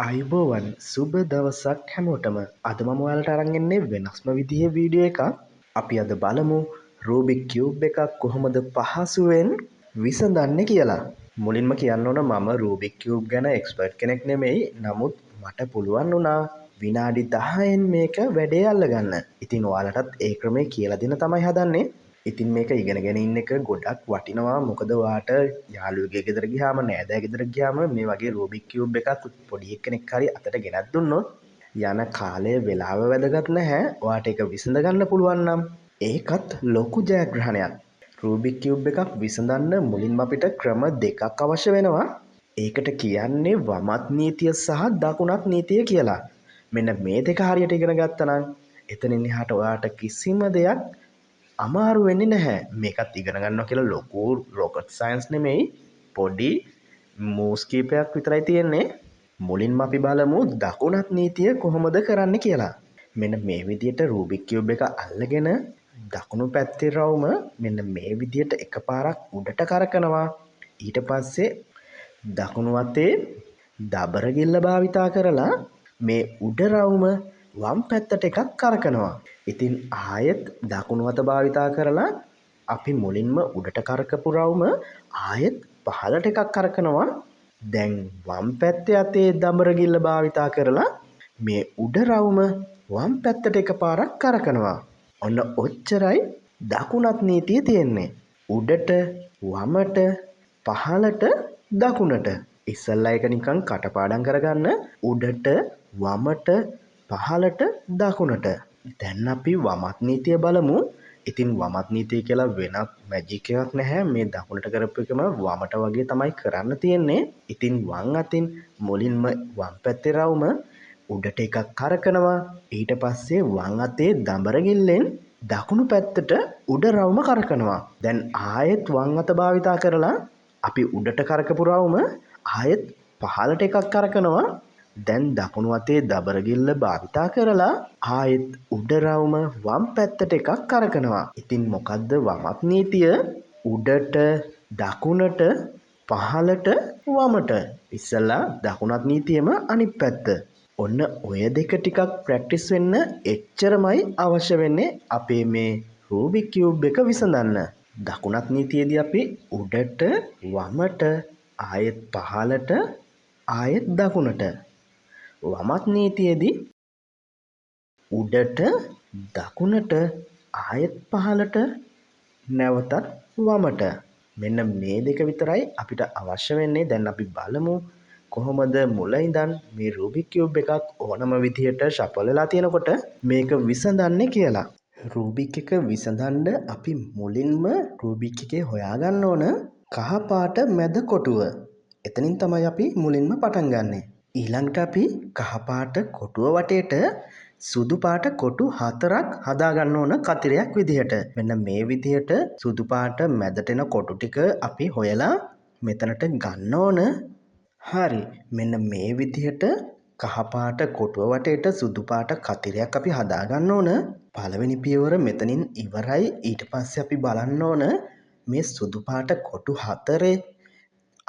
අයිබෝවන් සුබ දවසක් හැමෝටම අද මම ඔයාලට අරන් එන්නේ වෙනස්ම විදිහේ වීඩියෝ එකක්. අපි අද බලමු රූබික් කියුබ් එකක් කොහොමද පහසුවෙන් විසඳන්නේ කියලා. මුලින්ම කියන්න ඕන මම රූබික් කියුබ් ගැන එක්ස්පර්ට් කෙනෙක් නෙමෙයි. නමුත් මට පුළුවන් වුණා විනාඩි 10න් මේක වැඩේ අල්ලගන්න. ඉතින් ඔයාලටත් ඒ ක්‍රමේ කියලා දෙන්න තමයි හදන්නේ. ඉතින් මේක ඉගෙනගෙන ඉන්න එක ගොඩක් වටිනවා. මොකද ඔයාට යාළුවෙකුගේ ගෙදර ගියාම නෑදෑ ගෙදර ගියාම මේ වගේ රූබික් කියුබ් එකක් පොඩි එක්කෙනෙක් හරි අතට ගෙනත් දුන්නොත් යන කාලය වෙලාව වැදගත් නැහැ. ඔයාට ඒක විසඳ ගන්න පුළුවන් නම් ඒකත් ලොකු ජයග්‍රහණයක්. රූබික් කියුබ් එකක් විසඳන්න මුලින්ම අපිට ක්‍රම දෙකක් අවශ්‍ය වෙනවා. ඒකට කියන්නේ වමත් නීතිය සහ දකුණත් නීතිය කියලා. මෙන්න මේ දෙක හරියට ඉගෙන ගත්තා නම් එතනින් එහාට ඔයාට කිසිම දෙයක් අමාරු වෙන්නේ නැහැ. මේකත් ඉගෙන ගන්නවා කියලා ලොකු රොකට් සයන්ස් නෙමෙයි. පොඩි මූව්ස් කීපයක් විතරයි තියෙන්නේ. මුලින්ම අපි බලමු දකුණත් නීතිය කොහොමද කරන්න කියලා. මෙන්න මේ විදිහට රූබික් කියුබ් එක අල්ලගෙන දකුණු පැත්තේ රවුම මෙන්න මේ විදිහට එකපාරක් උඩට කරකනවා. ඊට පස්සේ දකුණු අතේ දබරගිල්ල භාවිතා කරලා මේ උඩ රවුම වම් පැත්තට එකක් කරකනවා. ඉතින් ආයෙත් දකුණු අත භාවිතා කරලා අපි මුලින්ම උඩට කරකපු රවුම ආයෙත් පහළට එකක් කරකනවා. දැන් වම් පැත්තේ අතේ දබරගිල්ල භාවිතා කරලා මේ උඩ රවුම වම් පැත්තට එකපාරක් කරකනවා. ඔන්න ඔච්චරයි දකුණත් නීතිය තියෙන්නේ. උඩට වමට පහළට දකුණට. ඉස්සල්ලා එක නිකන් කටපාඩම් කරගන්න. උඩට වමට පහළට දකුණට. දැන් අපි වමත් නීතිය බලමු. ඉතින් වමත් නීතිය කියලා වෙනත් මැජික් එකක් නැහැ. මේ දකුණට කරපු එකම වමට වගේ තමයි කරන්න තියෙන්නේ. ඉතින් වම් අතින් මුලින්ම වම් පැත්තේ රවුම උඩට එකක් කරකනවා. ඊට පස්සේ වම් අතේ දඹරගිල්ලෙන් දකුණු පැත්තට උඩ රවුම කරකනවා. දැන් ආයෙත් වම් අත භාවිතා කරලා අපි උඩට කරකපු රවුම ආයෙත් පහළට එකක් කරකනවා. දැන් දකුණු අතේ දබරගිල්ල භාවිතා කරලා ආයෙත් උඩ රවුම වම් පැත්තට එකක් කරකනවා. ඉතින් මොකද්ද වමත් නීතිය? උඩට දකුණට පහළට වමට. ඉස්සලා දකුණත් නීතියම අනිත් පැත්ත. ඔන්න ඔය දෙක ටිකක් ප්‍රැක්ටිස් වෙන්න එච්චරමයි අවශ්‍ය වෙන්නේ අපේ මේ රූබික් කියුබ් එක විසඳන්න. දකුණත් නීතියේදී අපි උඩට වමට ආයෙත් පහළට ආයෙත් දකුණට. වමත් නීතියේදී උඩට දකුණට ආයෙත් පහළට නැවතත් වමට. මෙන්න මේ දෙක විතරයි අපිට අවශ්‍ය වෙන්නේ. දැන් අපි බලමු කොහොමද මුල ඉඳන් මේ රූබික් කියුබ් එකක් ඕනම විදිහට ශෆල් වෙලා තියෙනකොට මේක විසඳන්නේ කියලා. රූබික් එක විසඳන්න අපි මුලින්ම රූබික් එකේ හොයාගන්න ඕන කහ පාට මැද කොටුව. එතනින් තමයි අපි මුලින්ම පටන් ගන්නෙ. ඊළඟට අපි කහ පාට කොටුව වටේට සුදු පාට කොටු 4ක් හදා ගන්න ඕන කතිරයක් විදිහට. මෙන්න මේ විදිහට සුදු පාට මැදට එන කොටු ටික අපි හොයලා මෙතනට ගන්න ඕන. හරි. මෙන්න මේ විදිහට කහ පාට කොටුව වටේට සුදු පාට කතිරයක් අපි හදා ගන්න ඕන. පළවෙනි පියවර මෙතනින් ඉවරයි. ඊට පස්සේ අපි බලන්න ඕන මේ සුදු පාට කොටු 4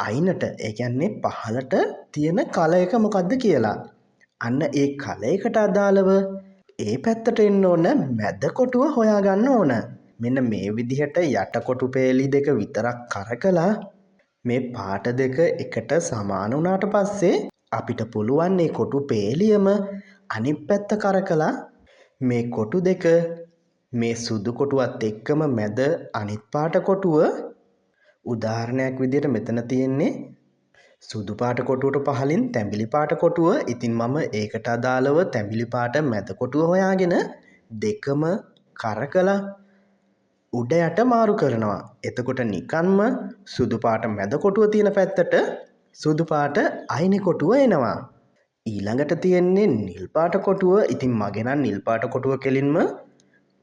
අයිනට, ඒ කියන්නේ පහළට තියෙන කල එක මොකද්ද කියලා. අන්න ඒ කල එකට අදාළව ඒ පැත්තට එන්න ඕන මැද කොටුව හොයාගන්න ඕන. මෙන්න මේ විදිහට යට කොටු පේලි දෙක විතරක් කරකලා මේ පාට දෙක එකට සමාන වුණාට පස්සේ අපිට පුළුවන් මේ කොටු පේලියම අනිත් පැත්ත කරකලා මේ කොටු දෙක මේ සුදු කොටුවත් එක්කම මැද අනිත් පාට කොටුව, උදාහරණයක් විදිහට මෙතන තියෙන්නේ සුදු පාට කොටුවට පහලින් තැඹිලි පාට කොටුව. ඉතින් මම ඒකට අදාළව තැඹිලි පාට මැද කොටුව හොයාගෙන දෙකම කරකලා උඩ යට මාරු කරනවා. එතකොට නිකන්ම සුදු පාට මැද කොටුව තියෙන පැත්තට සුදු පාට අයිනි කොටුව එනවා. ඊළඟට තියෙන්නේ නිල් පාට කොටුව. ඉතින් මගේ නම් නිල් පාට කොටුව කෙලින්ම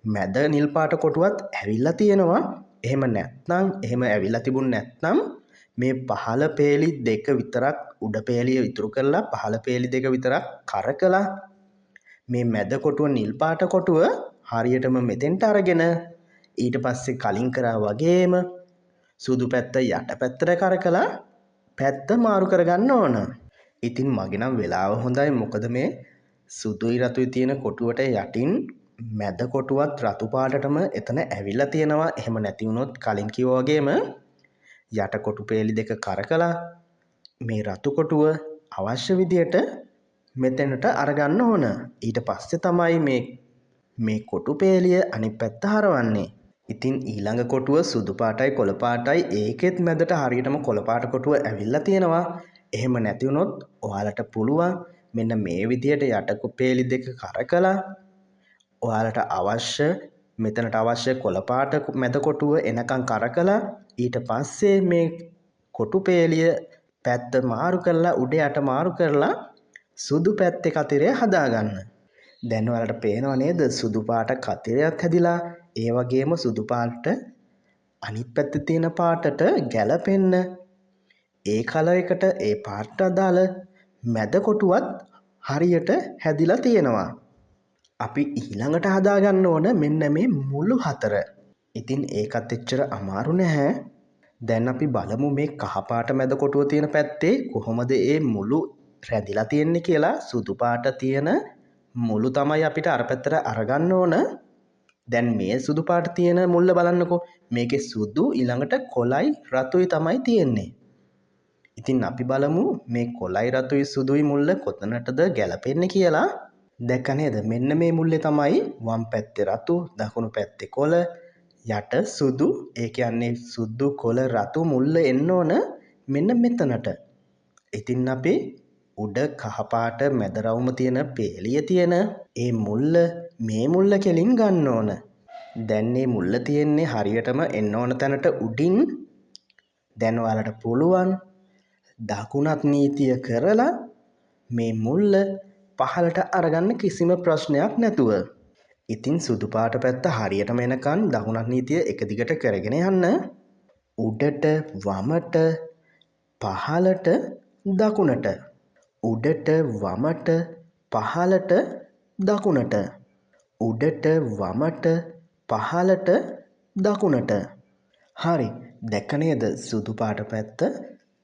මැද නිල් පාට කොටුවත් ඇවිල්ලා තියෙනවා. එහෙම ඇවිල්ලා තිබුණ නැත්නම් මේ පහළ පේලි දෙක විතරක් උඩ පේලිය ඉතුරු කරලා පහළ පේලි දෙක විතරක් කරකලා මේ මැද කොටුව නිල් පාට කොටුව හරියටම මෙතෙන්ට අරගෙන ඊට පස්සේ කලින් කරා වගේම සුදු පැත්ත යට පැත්තට කරකලා පැත්ත මාරු කරගන්න ඕන. ඉතින් මගේ නම් වෙලාව හොඳයි මොකද මේ සුදුයි රතුයි තියෙන කොටුවට යටින් මැද කොටුවත් රතු පාටටම එතන ඇවිල්ලා තියෙනවා. එහෙම නැති වුණොත් කලින් කිව්වා වගේම යට කොටු පේලි දෙක කරකලා මේ රතු කොටුව අවශ්‍ය විදියට මෙතැනට අරගන්න ඕන. ඊට පස්සේ තමයි මේ කොටු පේලිය අනිත් පැත්ත හරවන්නේ. ඉතින් ඊළඟ කොටුව සුදු පාටයි කොළ පාටයි ඒකෙත් මැදට හරියටම කොළ පාට කොටුව ඇවිල්ලා තියෙනවා. එහෙම නැති වුණොත් ඔයාලට පුළුවන් මෙන්න මේ විදියට යට පේලි දෙක කරකලා ඔයාලට අවශ්‍ය මෙතනට අවශ්‍ය කොළ පාට මැද කොටුව එනකන් කරකලා ඊට පස්සේ මේ කොටු පේලිය පැත්ත මාරු කරලා උඩ යට මාරු කරලා සුදු පැත්තේ කතිරය හදාගන්න. දැන් ඔයාලට පේනව නේද සුදු පාට කතිරයක් හැදිලා ඒ වගේම සුදු පාට අනිත් පැත්තේ තියෙන පාටට ගැලපෙන්න ඒ කලර් එකට ඒ පාටට අදාළ මැද කොටුවත් හරියට හැදිලා තියෙනවා. අපි ඊළඟට හදාගන්න ඕන මෙන්න මේ මුළු හතර. ඉතින් ඒකත් එච්චර අමාරු නැහැ. දැන් අපි බලමු මේ කහ පාට මැද කොටුව තියෙන පැත්තේ කොහොමද ඒ මුළු රැඳිලා තියෙන්නේ කියලා. සුදු පාට තියෙන මුළු තමයි අපිට අර පැත්තට අරගන්න ඕන. දැන් මේ සුදු පාට තියෙන මුල්ල බලන්නකෝ. මේකේ සුදු ඊළඟට කොළයි රතුයි තමයි තියෙන්නේ. ඉතින් අපි බලමු මේ කොළයි රතුයි සුදුයි මුල්ල කොතනටද ගැලපෙන්නේ කියලා. දැක්ක නේද? මෙන්න මේ මුල්ලේ තමයි වම් පැත්තේ රතු, දකුණු පැත්තේ කොළ, යට සුදු. ඒ කියන්නේ සුදු කොළ රතු මුල්ල එන්න ඕන මෙන්න මෙතනට. ඉතින් අපි උඩ කහ පාට මැද රවුම තියෙන පේලිය තියෙන ඒ මුල්ල මේ මුල්ල කෙලින් ගන්න ඕන. දැන් මේ මුල්ල තියෙන්නේ හරියටම එන්න ඕන තැනට උඩින්. දැන් ඔයාලට පුළුවන් දකුණත් නීතිය කරලා මේ මුල්ල පහළට අරගන්න කිසිම ප්‍රශ්නයක් නැතුව. ඉතින් සුදු පාට පැත්ත හරියටම එනකන් දකුණත් නීතිය එක දිගට කරගෙන යන්න. උඩට වමට පහළට දකුණට. උඩට වමට පහළට දකුණට. උඩට වමට පහළට දකුණට. හරි දැක්ක නේද සුදු පාට පැත්ත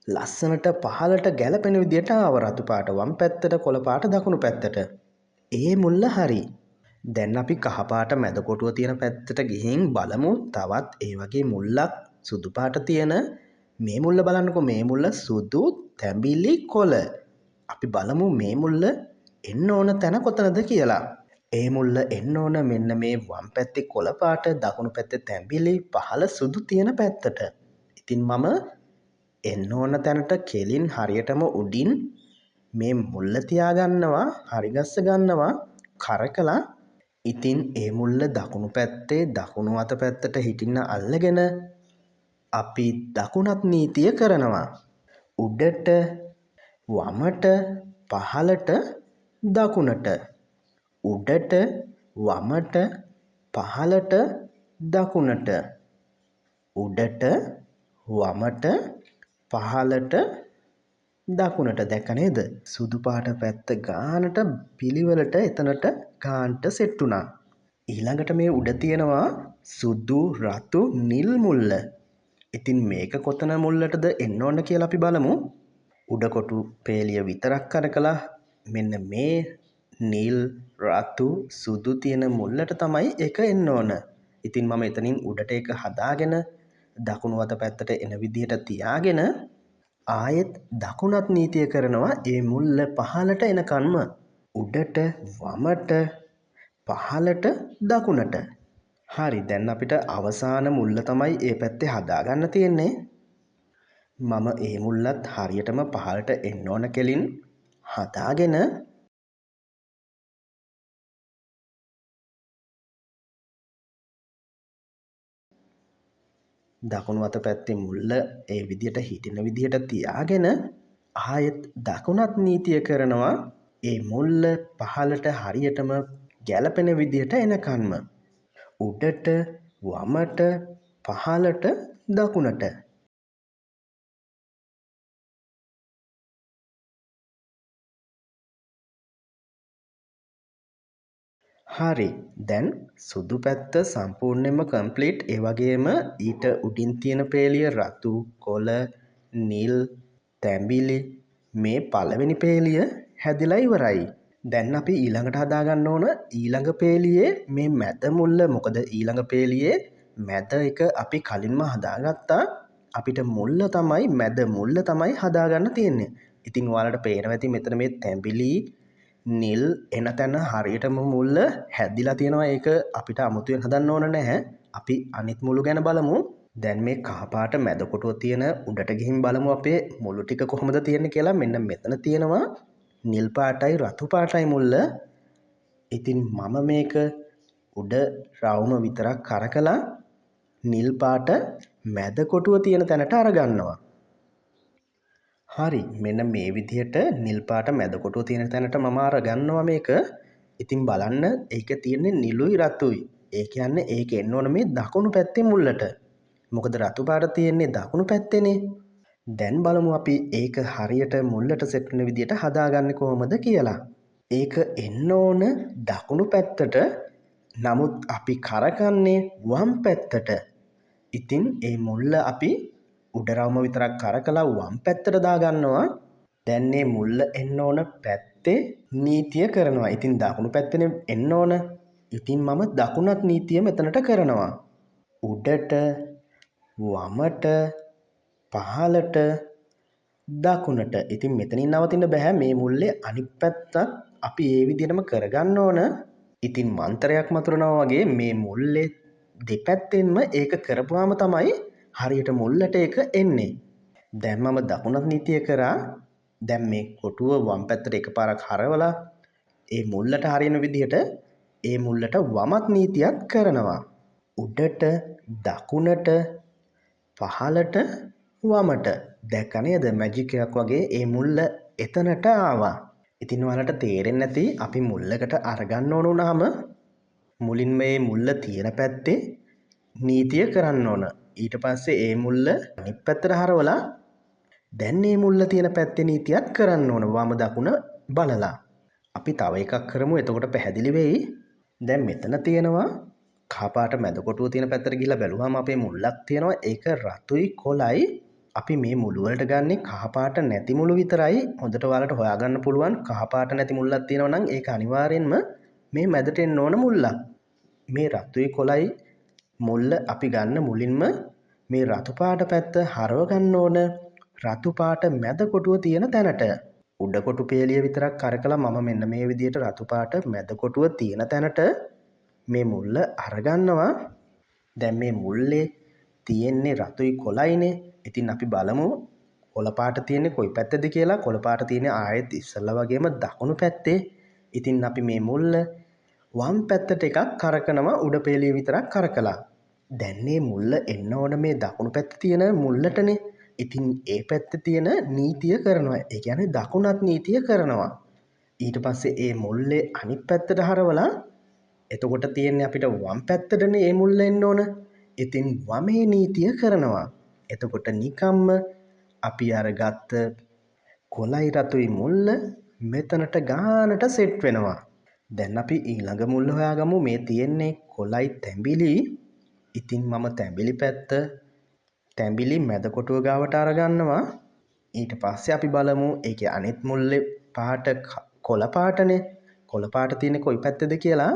ලස්සනට පහළට ගැලපෙන විදියට ආව. රතු පාට වම් පැත්තට කොළ පාට දකුණු පැත්තට. ඒ මුල්ල හරි. දැන් අපි කහ පාට මැද කොටුව තියෙන පැත්තට ගිහින් බලමු තවත් ඒ වගේ මුල්ලක් සුදු පාට තියෙන මේ මුල්ල බලන්නකෝ. මේ මුල්ල සුදු තැඹිලි කොළ. අපි බලමු මේ මුල්ල එන්න ඕන තැන කොතනද කියලා. ඒ මුල්ල එන්න ඕන මෙන්න මේ වම් පැත්තේ කොළ පාට දකුණු පැත්තේ තැඹිලි පහළ සුදු තියෙන පැත්තට. ඉතින් මම එන්න ඕන තැනට කෙලින් හරියටම උඩින් මේ මුල්ල තියාගන්නවා, හරිගස්ස ගන්නවා, කරකලා. ඉතින් ඒ මුල්ල දකුණු පැත්තේ දකුණු අත පැත්තට හිටින්න අල්ලගෙන අපි දකුණත් නීතිය කරනවා. උඩට වමට පහළට දකුණට. උඩට වමට පහළට දකුණට. උඩට වමට පහළට දකුණට. දැක්ක නේද? සුදු පාට පැත්ත ගානට පිළිවෙලට එතනට ගාන්ට සෙට් වුණා. ඊළඟට මේ උඩ තියෙනවා සුදු රතු නිල් මුල්ල. ඉතින් මේක කොතන මුල්ලටද එන්න ඕන කියලා අපි බලමු. උඩ කොටු පේලිය විතරක් කරකලා මෙන්න මේ නිල් රතු සුදු තියෙන මුල්ලට තමයි ඒක එන්න ඕන. ඉතින් මම එතනින් උඩට ඒක හදාගෙන දකුණු අත පැත්තට එන විදිහට තියාගෙන ආයෙත් දකුණත් නීතිය කරනවා ඒ මුල්ල පහළට එනකන්ම. උඩට වමට පහළට දකුණට. හරි දැන් අපිට අවසාන මුල්ල තමයි ඒ පැත්තේ හදාගන්න තියෙන්නේ. මම ඒ මුල්ලත් හරියටම පහළට එන්න ඕන කෙලින් හදාගෙන දකුණු අත පැත්තේ මුල්ල ඒ විදියට හිටින විදියට තියාගෙන ආයෙත් දකුණත් නීතිය කරනවා ඒ මුල්ල පහළට හරියටම ගැලපෙන විදියට එනකන්ම. උඩට වමට පහළට දකුණට. හරි දැන් සුදු පැත්ත සම්පූර්ණයෙන්ම කම්ප්ලීට්. ඒ වගේම ඊට උඩින් තියෙන පේලිය රතු කොළ නිල් තැඹිලි මේ පළවෙනි පේලිය හැදිලා ඉවරයි. දැන් අපි ඊළඟට හදාගන්න ඕන ඊළඟ පේලියේ මේ මැද මුල්ල. මොකද ඊළඟ පේලියේ මැද එක අපි කලින්ම හදාගත්තා. අපිට මුල්ල තමයි මැද මුල්ල තමයි හදාගන්න තියෙන්නේ. ඉතින් ඔයාලට පේනවා ඇති මෙතන මේ තැඹිලි නිල් එන තැන හරියටම මුල්ල හැදිලා තියෙනවා. ඒක අපිට අමුතුවෙන් හදන්න ඕන නැහැ. අපි අනිත් මුළු ගැන බලමු. දැන් මේ කහපාට මැද කොටුව තියෙන උඩට ගිහින් බලමු අපේ මුළු ටික කොහොමද තියෙන්නේ කියලා. මෙන්න මෙතන තියෙනවා නිල් පාටයි රතු පාටයි මුල්ල. ඉතින් මම මේක උඩ රවුම විතරක් කරකලා නිල් පාට මැද කොටුව තියෙන තැනට අරගන්නවා. හරි, මෙන්න මේ විදිහට නිල් පාට මැද කොටුව තියෙන තැනට මම අරගන්නවා මේක. ඉතින් බලන්න ඒක තියෙන්නේ නිලුයි රතුයි. ඒ කියන්නේ ඒක එන්න ඕන මේ දකුණු පැත්තේ මුල්ලට. මොකද රතු පාට තියෙන්නේ දකුණු පැත්තේනේ. දැන් බලමු අපි ඒක හරියට මුල්ලට සෙට් වෙන විදිහට හදාගන්නේ කොහොමද කියලා. ඒක එන්න ඕන දකුණු පැත්තට. නමුත් අපි කරකන්නේ වම් පැත්තට. ඉතින් ඒ මුල්ල අපි උඩරවම විතරක් කරකලා වම් පැත්තට දාගන්නවා. දැන් මේ මුල්ල එන්න ඕන පැත්තේ නීතිය කරනවා. ඉතින් දකුණු පැත්තේ එන්න ඕන. ඉතින් මම දකුණත් නීතිය මෙතනට කරනවා. උඩට වමට පහළට දකුණට. ඉතින් මෙතනින් නවතින්න බෑ. මේ මුල්ලේ අනිත් පැත්තත් අපි ඒ විදිහටම කරගන්න ඕන. ඉතින් මන්තරයක් මතුරනවා වගේ මේ මුල්ලේ දෙපැත්තෙන්ම ඒක කරපුවාම තමයි හරියට මුල්ලට ඒක එන්නේ. දැන් මම දකුණත් නීතිය කරා. දැන් මේ කොටුව වම් පැත්තට එකපාරක් හරවලා ඒ මුල්ලට හරියන විදිහට ඒ මුල්ලට වමත් නීතියක් කරනවා. උඩට දකුණට පහළට වමට. දැක්ක නේද? මැජික් එකක් වගේ ඒ මුල්ල එතනට ආවා. ඉතින් ඔයාලට තේරෙන්නේ නැති අපි මුල්ලකට අරගන්න ඕන වුණාම මුලින්ම මේ මුල්ල තියෙන පැත්තේ නීතිය කරන්න ඕන. ඊට පස්සේ ඒ මුල්ල අනිත් පැත්තට හරවලා දැන් මේ මුල්ල තියෙන පැත්තේ නීතියක් කරන්න ඕන වම දකුණ බලලා. අපි තව එකක් කරමු. එතකොට පැහැදිලි වෙයි. දැන් මෙතන තියෙනවා කහපාට මැද කොටුව තියෙන පැත්තට ගිහිල්ලා බැලුවාම අපේ මුල්ලක් තියෙනවා. ඒක රතුයි කොළයි. අපි මේ මුළු වලට ගන්නේ කහපාට නැති මුළු විතරයි. හොඳට ඔයාලට හොයාගන්න පුළුවන් කහපාට නැති මුල්ලක් තියෙනවා නම් ඒක අනිවාර්යෙන්ම මේ මැදට එන්න ඕන මුල්ලක්. මේ රතුයි කොළයි මුල්ල අපි ගන්න මුලින්ම මේ රතු පාට පැත්ත හරව ගන්න ඕන රතු පාට මැද කොටුව තියෙන තැනට. උඩ කොටු පේලිය විතරක් කරකලා මම මෙන්න මේ විදිහට රතු පාට මැද කොටුව තියෙන තැනට මේ මුල්ල අරගන්නවා. දැන් මේ මුල්ලේ තියෙන්නේ රතුයි කොළයිනේ. ඉතින් අපි බලමු කොළ පාට තියෙන්නේ කොයි පැත්තේද කියලා. කොළ පාට තියෙන්නේ ආයෙත් ඉස්සල්ලා වගේම දකුණු පැත්තේ. ඉතින් අපි මේ මුල්ල වම් පැත්තට එකක් කරකනවා උඩ පේලිය විතරක් කරකලා. දැන් මේ මුල්ල එන්න ඕන මේ දකුණු පැත්තේ තියෙන මුල්ලටනේ. ඉතින් ඒ පැත්තේ තියෙන නීතිය කරනවා. ඒ කියන්නේ දකුණත් නීතිය කරනවා. ඊට පස්සේ ඒ මුල්ලේ අනිත් පැත්තට හරවලා එතකොට තියෙන්නේ අපිට වම් පැත්තටනේ මේ මුල්ල එන්න ඕන. ඉතින් වමේ නීතිය කරනවා. එතකොට නිකම්ම අපි අර ගත්ත කොළයි රතුයි මුල්ල මෙතනට ගානට සෙට් වෙනවා. දැන් අපි ඊළඟ මුල්ල හොයාගමු. මේ තියෙන්නේ කොළයි තැඹිලි. ඉතින් මම තැඹිලි පැත්ත තැඹිලි මැද කොටුව ගාවට අරගන්නවා. ඊට පස්සේ අපි බලමු ඒකේ අනිත් මුල්ලේ පාට කොළ පාටනේ. කොළ පාට තියෙන්නේ කොයි පැත්තේද කියලා.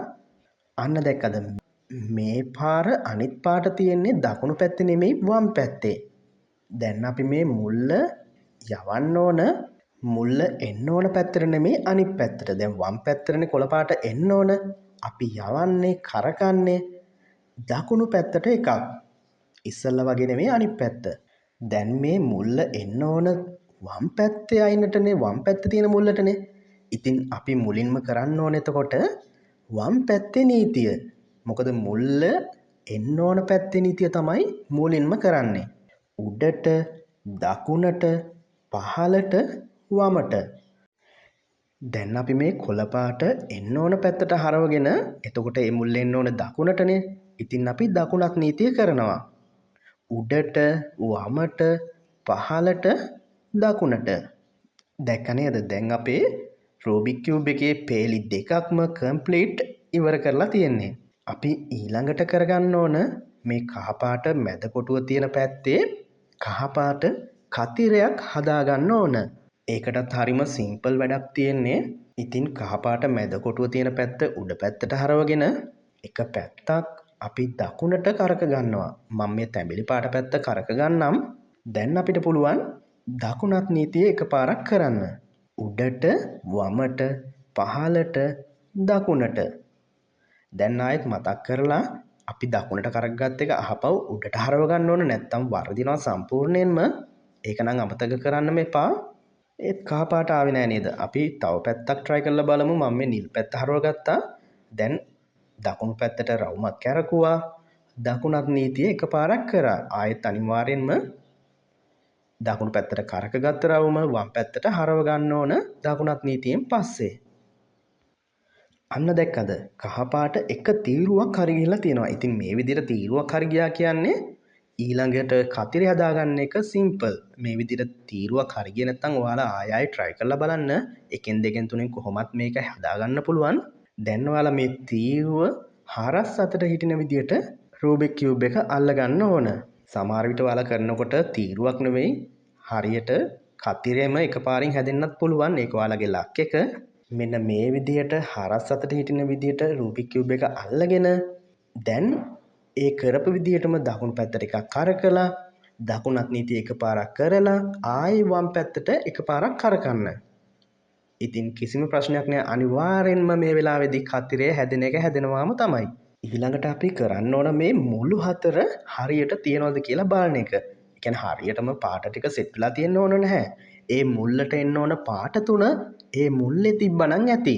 අන්න දැක්කද? මේ පාර අනිත් පාට තියෙන්නේ දකුණු පැත්තේ නෙමෙයි වම් පැත්තේ. දැන් අපි මේ මුල්ල යවන්න ඕන මුල්ල එන්න ඕන පැත්තට නෙමෙයි අනිත් පැත්තට. දැන් වම් පැත්තටනේ කොළ පාට එන්න ඕන. අපි යවන්නේ කරකන්නේ දකුණු පැත්තට එකක්. ඉස්සල්ලා වගේ නෙමෙයි අනිත් පැත්ත. දැන් මේ මුල්ල එන්න ඕන වම් පැත්තේ අයිනටනේ වම් පැත්තේ තියෙන මුල්ලටනේ. ඉතින් අපි මුලින්ම කරන්න ඕන එතකොට වම් පැත්තේ නීතිය. මොකද මුල්ල එන්න ඕන පැත්තේ නීතිය තමයි මුලින්ම කරන්නේ. උඩට දකුණට පහළට වමට. දැන් අපි මේ කොළ පාට එන්න ඕන පැත්තට හරවගෙන එතකොට මේ මුල්ල එන්න ඕන දකුණටනේ. ඉතින් අපි දකුණත් නීතිය කරනවා. උඩට වමට පහළට දකුණට. දැක්ක නේද? දැන් අපේ රූබික් කියුබ් එකේ පේලි දෙකක්ම කම්ප්ලීට් ඉවර කරලා තියෙන්නේ. අපි ඊළඟට කරගන්න ඕන මේ කහපාට මැද කොටුව තියෙන පැත්තේ කහපාට කතිරයක් හදාගන්න ඕන. ඒකටත් හරිම සිම්පල් වැඩක් තියෙන්නේ. ඉතින් කහපාට මැද කොටුව තියෙන පැත්ත උඩ පැත්තට හරවගෙන එක පැත්තක් අපි දකුණට කරක ගන්නවා. මම මේ තැඹිලි පාට පැත්ත කරක ගන්නම්. දැන් අපිට පුළුවන් දකුණත් නීතිය එකපාරක් කරන්න. උඩට වමට පහළට දකුණට. දැන් ආයෙත් මතක් කරලා අපි දකුණට කරක් ගත්ත එක අහපව් උඩට හරව ගන්න ඕන, නැත්නම් වර්ධිනවා සම්පූර්ණයෙන්ම. ඒක නම් අමතක කරන්න එපා. ඒත් කහ පාට ආවේ නෑ නේද? අපි තව පැත්තක් try කරලා බලමු. මම මේ නිල් පැත්ත හරව ගත්තා. දැන් දකුණු පැත්තට රවුමක් කැරකුවා. දකුණත් නීතිය එකපාරක් කරා. ආයෙත් අනිවාර්යෙන්ම දකුණු පැත්තට කරක ගත්ත රවුම වම් පැත්තට හරව ගන්න ඕන දකුණත් නීතියෙන් පස්සේ. අන්න දැක්කද? කහපාට එක තීරුවක් හරි ගිහිල්ලා තියෙනවා. ඉතින් මේ විදිහට තීරුවක් හරි ගියා කියන්නේ ඊළඟට කතිරේ හදාගන්න එක සිම්පල්. මේ විදිහට තීරුවක් හරි ගියේ නැත්නම් ඔයාලා ආයෙ ආයෙ try කරලා බලන්න. එකෙන් දෙකෙන් තුනෙන් කොහොමත් මේක හදාගන්න පුළුවන්. දැන් ඔයාලා මේ තීරුව හරස් අතට හිටින විදිහට රූබික් කියුබ් එක අල්ලගන්න ඕන. සමහර විට ඔයාලා කරනකොට තීරුවක් නෙවෙයි හරියට කතිරෙම එකපාරින් හැදෙන්නත් පුළුවන්. ඒක ඔයාලගේ ලක් එක. මෙන්න මේ විදිහට හරස් අතට හිටින විදිහට රූබික් කියුබ් එක අල්ලගෙන දැන් ඒ කරපු විදිහටම දකුණු පැත්තට එකක් කරකලා දකුණත් නීතිය එකපාරක් කරලා ආයෙ වම් පැත්තට එකපාරක් කරකන්න. ඉතින් කිසිම ප්‍රශ්නයක් නෑ. අනිවාර්යෙන්ම මේ වෙලාවේදී කතිරය හැදෙන එක හැදෙනවාම තමයි. ඊළඟට අපි කරන්න ඕන මේ මුළු හතර හරියට තියනවද කියලා බලන එක. ඒ කියන්නේ හරියටම පාට ටික සෙට් වෙලා තියෙන්න ඕන නැහැ. ඒ මුල්ලට එන්න ඕන පාට තුන ඒ මුල්ලේ තිබ්බනම් ඇති.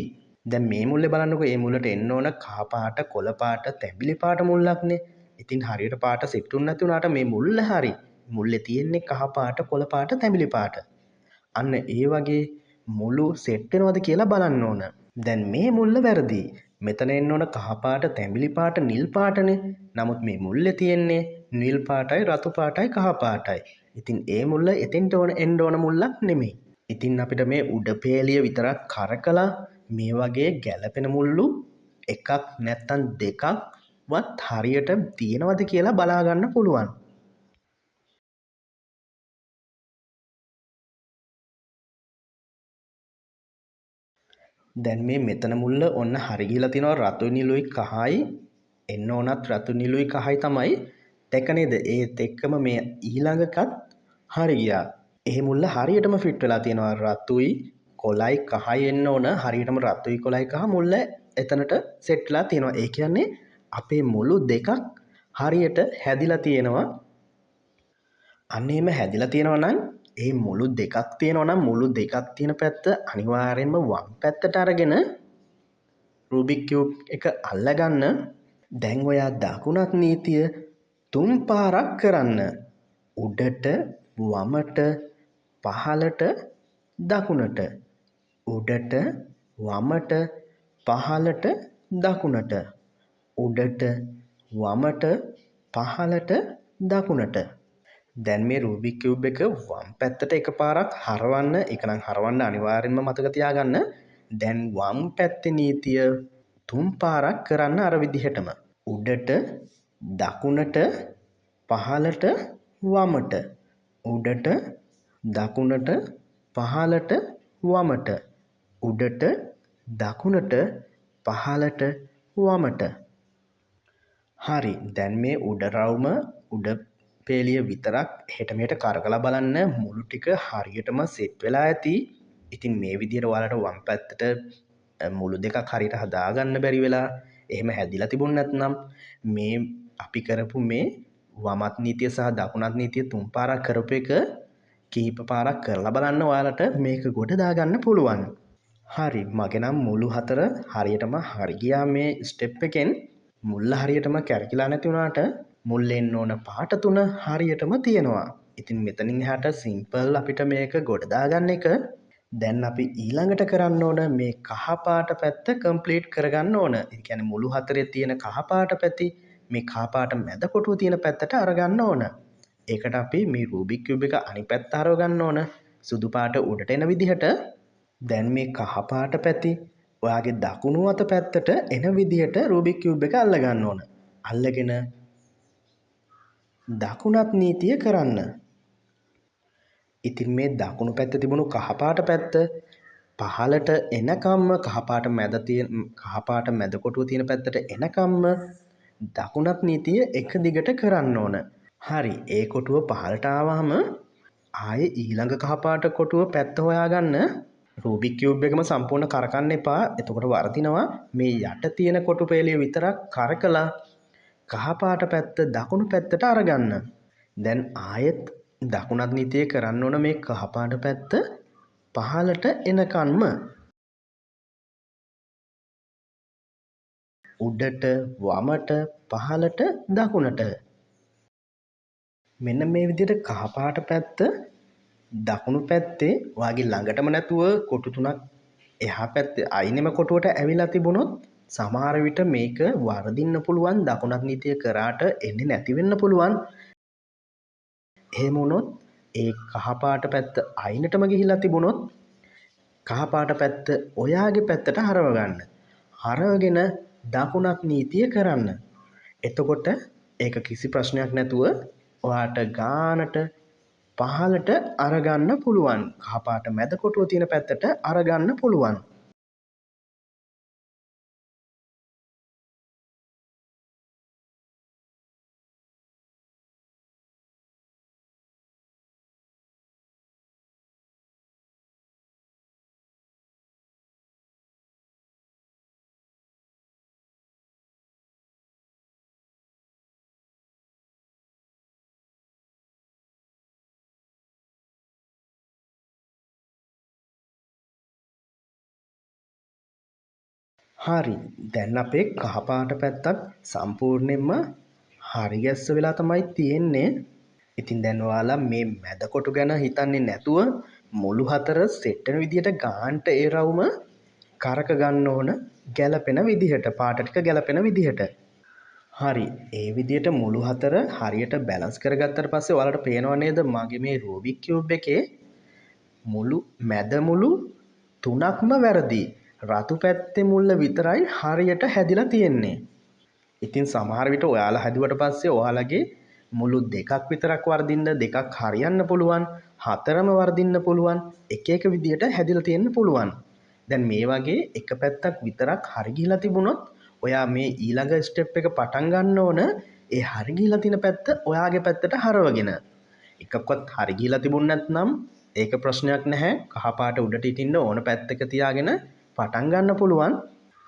දැන් මේ මුල්ලේ බලන්නකෝ. ඒ මුල්ලට එන්න ඕන කහ පාට, කොළ පාට, තැඹිලි පාට මුල්ලක්නේ. ඉතින් හරියට පාට සෙට් වුණ නැති උනාට මේ මුල්ල හරි. මුල්ලේ තියෙන්නේ කහ පාට, කොළ පාට, තැඹිලි පාට. අන්න ඒ වගේ මුළු සෙට් වෙනවද කියලා බලන්න ඕන. දැන් මේ මුල්ල වැරදි. මෙතන එන්න ඕන කහ පාට, තැඹිලි පාට, නිල් පාටනේ. නමුත් මේ මුල්ලේ තියෙන්නේ නිල් පාටයි, රතු පාටයි, කහ පාටයි. ඉතින් ඒ මුල්ල එතෙන්ට එන්න ඕන මුල්ලක් නෙමෙයි. ඉතින් අපිට මේ උඩ පේලිය විතරක් කරකලා මේ වගේ ගැලපෙන මුල්ලු එකක් නැත්තම් දෙකක්වත් හරියට තියෙනවද කියලා බලා ගන්න පුළුවන්. දැන් මේ මෙතන මුල්ල ඔන්න හරි ගිහලා තිනවා. රතු නිලුයි කහයි එන්න ඕනත් රතු නිලුයි කහයි තමයි. දැක්ක නේද? ඒත් එක්කම මේ ඊළඟකත් හරි ගියා. ඒ මුල්ල හරියටම ෆිට වෙලා තියෙනවා. රතුයි කොළයි කහයි එන්න ඕන. හරියටම රතුයි කොළයි කහ මුල්ල එතනට සෙට් වෙලා තියෙනවා. ඒ කියන්නේ අපේ මුළු දෙකක් හරියට හැදිලා තියෙනවා. අන්න එහෙම හැදිලා තියෙනවා නම් ඒ මුළු දෙකක් තියෙනවා නම් මුළු දෙකක් තියෙන පැත්ත අනිවාර්යෙන්ම වම් පැත්තට අරගෙන රූබික් කියුබ් එක අල්ලගන්න. දැන් ඔයා දකුණත් නීතිය 3 පාරක් කරන්න. උඩට වමට පහළට දකුණට. උඩට වමට පහළට දකුණට. උඩට වමට පහළට දකුණට. දැන් මේ රූබික් කියුබ් එක වම් පැත්තට එකපාරක් හරවන්න. ඒක නම් හරවන්න අනිවාර්යෙන්ම මතක තියාගන්න. දැන් වම් පැත්තේ නීතිය 3 පාරක් කරන්න අර විදිහටම. උඩට දකුණට පහළට වමට. උඩට දකුණට පහළට වමට. උඩට දකුණට පහළට වමට. හරි. දැන් මේ උඩ රවුම උඩ පේලිය විතරක් එහෙට මෙහෙට කරකලා බලන්න. මුළු ටික හරියටම සෙට් වෙලා ඇති. ඉතින් මේ විදිහට ඔයාලට වම් පැත්තට මුළු දෙකක් හරියට හදාගන්න බැරි වෙලා එහෙම හැදිලා තිබුණ නැත්නම් මේ අපි කරපු මේ වමත් නීතිය සහ දකුණත් නීතිය 3 පාරක් කරපු එක කීප පාරක් කරලා බලන්න. ඔයාලට මේක ගොඩ දාගන්න පුළුවන්. හරි. මගේ නම් මුළු හතර හරියටම හරි ගියා මේ ස්ටෙප් එකෙන්. මුල්ල හරියටම කැරකිලා නැති වුණාට මුල්ලේ එන්න ඕන පාට තුන හරියටම තියෙනවා. ඉතින් මෙතනින් එහාට සිම්පල් අපිට මේක ගොඩ දාගන්න එක. දැන් අපි ඊළඟට කරන්න ඕන මේ කහ පාට පැත්ත කම්ප්ලීට් කරගන්න ඕන. ඒ කියන්නේ මුළු හතරේ තියෙන කහ පාට පැති මේ කහ පාට මැද කොටුව තියෙන පැත්තට අරගන්න ඕන. ඒකට අපි මේ රූබික් කියුබ් එක අනිත් පැත්ත හරව ගන්න ඕන. සුදු පාට උඩට එන විදිහට. දැන් මේ කහ පාට පැති ඔයාගේ දකුණු අත පැත්තට එන විදිහට රූබික් කියුබ් එක අල්ල ගන්න ඕන. අල්ලගෙන දකුණත් නීතිය කරන්න. ඉතින් මේ දකුණු පැත්තේ තිබුණු කහපාට පැත්ත පහළට එනකම්ම කහපාට මැද කොටුව තියෙන පැත්තට එනකම්ම දකුණත් නීතිය එක දිගට කරන්න ඕන. හරි, ඒ කොටුව පහළට ආවහම ආයේ ඊළඟ කහපාට කොටුව පැත්ත හොයාගන්න. රූබික් කියුබ් එකම සම්පූර්ණ කරකන්න එපා. එතකොට වර්ධිනවා. මේ යට තියෙන කොටු පෙළිය විතරක් කරකලා කහපාට පැත්ත දකුණු පැත්තට අරගන්න. දැන් ආයෙත් දකුණත් නීතිය කරන්න ඕන මේ කහපාට පැත්ත පහළට එනකන්ම. උඩට වමට පහළට දකුණට. මෙන්න මේ විදිහට කහපාට පැත්ත දකුණු පැත්තේ ඔයාගේ ළඟටම නැතුව කොටු තුනක් එහා පැත්තේ අයිනෙම කොටුවට ඇවිල්ලා තිබුණොත් සමහර විට මේක වර්ධින්න පුළුවන්. දකුණත් නීතිය කරාට එන්නේ නැති වෙන්න පුළුවන්. එහෙම වුණොත් ඒ කහපාට පැත්ත අයිනටම ගිහිලා තිබුණොත් කහපාට පැත්ත ඔයාගේ පැත්තට හරව ගන්න. හරවගෙන දකුණත් නීතිය කරන්න. එතකොට ඒක කිසි ප්‍රශ්නයක් නැතුව ඔයාට ගානට පහළට අරගන්න පුළුවන්. කහපාට මැද කොටුව තියෙන පැත්තට අරගන්න පුළුවන්. හරි, දැන් අපේ කහපාට පැත්තත් සම්පූර්ණයෙන්ම හරි ගැස්ස වෙලා තමයි තියෙන්නේ. ඉතින් දැන් ඔයාලා මේ මැද කොටු ගැන හිතන්නේ නැතුව මුළු හතර සෙට් වෙන විදිහට ගාන්ට ඒ රවුම කරක ගන්න ඕන ගැලපෙන විදිහට, පාට ටික ගැලපෙන විදිහට. හරි, ඒ විදිහට මුළු හතර හරියට බැලන්ස් කරගත්තට පස්සේ ඔයාලට පේනව නේද මගේ මේ රූබික් කියුබ් එකේ මැද මුළු තුනක්ම වැරදි. රතු පැත්තේ මුල්ල විතරයි හරියට හැදිලා තියෙන්නේ. ඉතින් සමහර විට ඔයාලා හැදුවට පස්සේ ඔයාලගේ මුළු දෙකක් විතරක් වර්ධින්න, දෙකක් හරියන්න පුළුවන්, හතරම වර්ධින්න පුළුවන්, එක එක විදියට හැදිලා තියෙන්න පුළුවන්. දැන් මේ වගේ එක පැත්තක් විතරක් හරි ගිහිලා තිබුණොත් ඔයා මේ ඊළඟ ස්ටෙප් එක පටන් ගන්න ඕන ඒ හරි ගිහිලා තියෙන පැත්ත ඔයාගේ පැත්තට හරවගෙන. එකක්වත් හරි ගිහිලා තිබුණ නැත්නම් ඒක ප්‍රශ්නයක් නැහැ. කහපාට උඩට ඉටින්න ඕන පැත්තක තියාගෙන පටන් ගන්න පුළුවන්.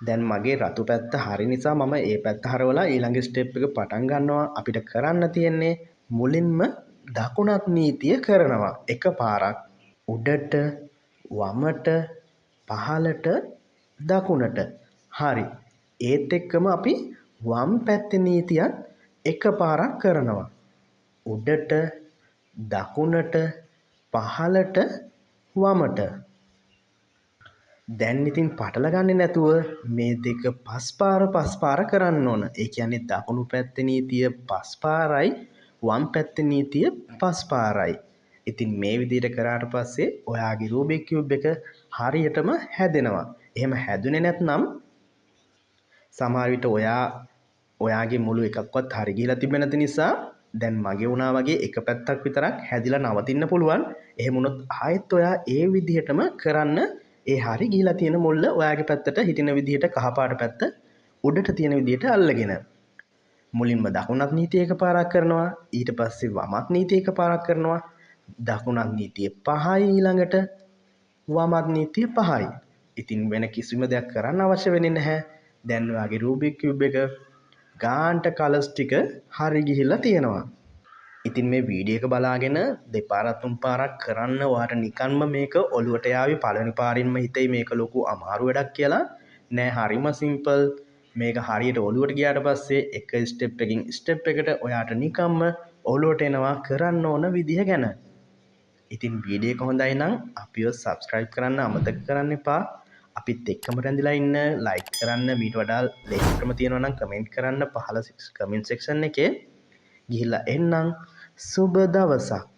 දැන් මගේ රතු පැත්ත හරි නිසා මම ඒ පැත්ත හරවලා ඊළඟ ස්ටෙප් එක පටන් ගන්නවා. අපිට කරන්න තියෙන්නේ මුලින්ම දකුණත් නීතිය කරනවා එක පාරක්. උඩට වමට පහළට දකුණට. හරි, ඒත් එක්කම අපි වම් පැත්තේ නීතියත් එක පාරක් කරනවා. උඩට දකුණට පහළට වමට. දැන් ඉතින් පටල ගන්නේ නැතුව මේ දෙක පස් පාර කරන්න ඕන. ඒ කියන්නේ දකුණු පැත්තේ නීතිය පස් පාරයි, වම් පැත්තේ නීතිය පස් පාරයි. ඉතින් මේ විදිහට කරාට පස්සේ ඔයාගේ රූබික් කියුබ් එක හරියටම හැදෙනවා. එහෙම හැදුනේ නැත්නම් සමහර විට ඔයාගේ මුළු එකක්වත් හරි ගිහලා තිබෙන්නේ නැති නිසා දැන් මගේ වුණා වගේ එක පැත්තක් විතරක් හැදිලා නවතින්න පුළුවන්. එහෙම වුණොත් ආයෙත් ඔයා ඒ විදිහටම කරන්න. ඒ හරි ගිහලා තියෙන මුල්ල ඔයාගේ පැත්තට හිටින විදිහට කහපාට පැත්ත උඩට තියෙන විදිහට අල්ලගෙන මුලින්ම දකුණත් නීතිය එකපාරක් කරනවා. ඊට පස්සේ වමත් නීතිය එකපාරක් කරනවා. දකුණත් නීතිය 5යි, ඊළඟට වමත් නීතිය 5යි. ඉතින් වෙන කිසිම දෙයක් කරන්න අවශ්‍ය වෙන්නේ නැහැ. දැන් ඔයාගේ රූබික් කියුබ් එක ගාන්ට කලර්ස් ටික හරි ගිහිල්ලා තියෙනවා. ඉතින් මේ වීඩියෝ එක බලාගෙන දෙපාරක් තුන් පාරක් කරන්න ඔයාට නිකන්ම මේක ඔලුවට යාවි. පළවෙනි පාරින්ම හිතෙයි මේක ලොකු අමාරු වැඩක් කියලා. නෑ, හරිම සිම්පල්. මේක හරියට ඔලුවට ගියාට පස්සේ එක ස්ටෙප් එකකින් ස්ටෙප් එකට ඔයාට නිකම්ම ඔලුවට එනවා කරන්න ඕන විදිහ ගැන. ඉතින් වීඩියෝ එක හොඳයි නම් අපිව සබ්ස්ක්‍රයිබ් කරන්න අමතක කරන්න එපා. අපිත් එක්කම රැඳිලා ඉන්න, ලයික් කරන්න, මීට වඩා ලේසි ක්‍රම තියෙනවා නම් කමෙන්ට් කරන්න පහළ කමෙන්ට් සෙක්ෂන් එකේ. ගිහිල්ලා එන්නම්. සුබ දවසක්.